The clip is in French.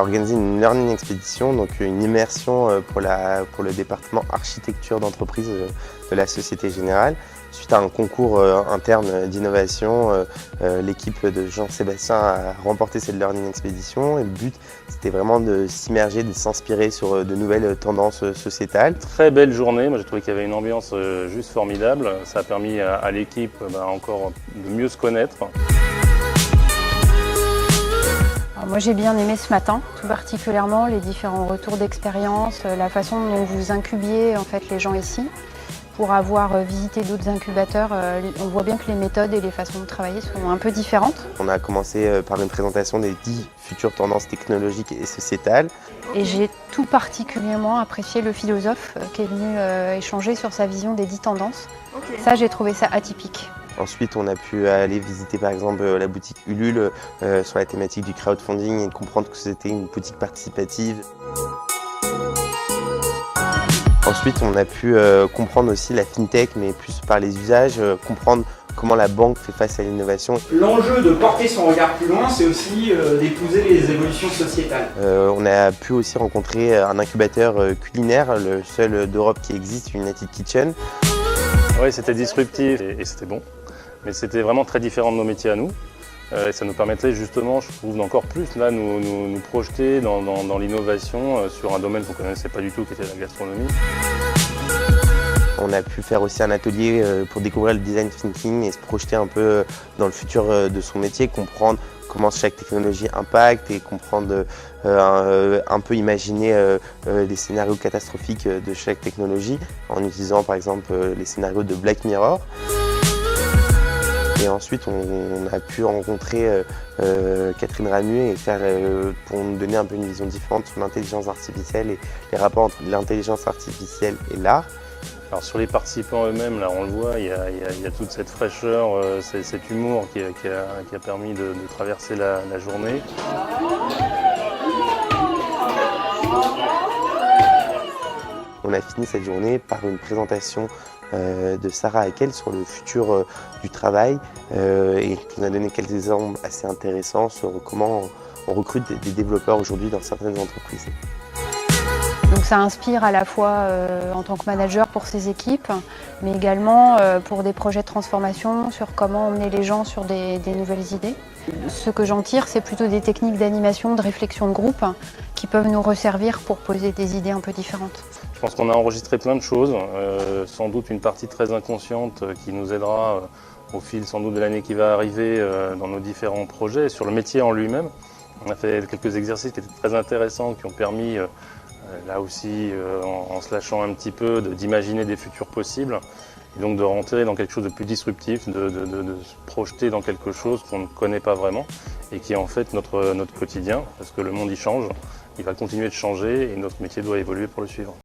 organisé une Learning Expedition, donc une immersion pour le département architecture d'entreprise de la Société Générale. Suite à un concours interne d'innovation, l'équipe de Jean-Sébastien a remporté cette Learning Expedition et le but c'était vraiment de s'immerger, de s'inspirer sur de nouvelles tendances sociétales. Très belle journée, moi j'ai trouvé qu'il y avait une ambiance juste formidable. Ça a permis à l'équipe encore de mieux se connaître. Alors moi j'ai bien aimé ce matin, tout particulièrement les différents retours d'expérience, la façon dont vous incubiez en fait les gens ici. Pour avoir visité d'autres incubateurs, on voit bien que les méthodes et les façons de travailler sont un peu différentes. On a commencé par une présentation des 10 futures tendances technologiques et sociétales. Et j'ai tout particulièrement apprécié le philosophe qui est venu échanger sur sa vision des 10 tendances. Okay. Ça, j'ai trouvé ça atypique. Ensuite, on a pu aller visiter par exemple la boutique Ulule sur la thématique du crowdfunding et comprendre que c'était une boutique participative. Ensuite, on a pu comprendre aussi la FinTech, mais plus par les usages, comprendre comment la banque fait face à l'innovation. L'enjeu de porter son regard plus loin, c'est aussi d'épouser les évolutions sociétales. On a pu aussi rencontrer un incubateur culinaire, le seul d'Europe qui existe, United Kitchen. Oui, c'était disruptif et c'était bon, mais c'était vraiment très différent de nos métiers à nous. Et ça nous permettait justement, je trouve, d'encore plus là, nous projeter dans l'innovation sur un domaine qu'on ne connaissait pas du tout, qui était la gastronomie. On a pu faire aussi un atelier pour découvrir le design thinking et se projeter un peu dans le futur de son métier, comprendre comment chaque technologie impacte et comprendre un peu imaginer les scénarios catastrophiques de chaque technologie en utilisant par exemple les scénarios de Black Mirror. Et ensuite, on a pu rencontrer Catherine Ramu et pour nous donner un peu une vision différente sur l'intelligence artificielle et les rapports entre l'intelligence artificielle et l'art. Alors sur les participants eux-mêmes, là on le voit, il y a toute cette fraîcheur, cet humour qui a permis de traverser la journée. On a fini cette journée par une présentation de Sarah Haeckel sur le futur du travail et qui nous a donné quelques exemples assez intéressants sur comment on recrute des développeurs aujourd'hui dans certaines entreprises. Donc ça inspire à la fois en tant que manager pour ses équipes, mais également pour des projets de transformation sur comment emmener les gens sur des nouvelles idées. Ce que j'en tire, c'est plutôt des techniques d'animation, de réflexion de groupe qui peuvent nous resservir pour poser des idées un peu différentes. Je pense qu'on a enregistré plein de choses, sans doute une partie très inconsciente qui nous aidera au fil sans doute de l'année qui va arriver dans nos différents projets. Sur le métier en lui-même, on a fait quelques exercices qui étaient très intéressants, qui ont permis là aussi, en se lâchant un petit peu, d'imaginer des futurs possibles. Et donc de rentrer dans quelque chose de plus disruptif, de se projeter dans quelque chose qu'on ne connaît pas vraiment et qui est en fait notre quotidien, parce que le monde y change, il va continuer de changer et notre métier doit évoluer pour le suivre.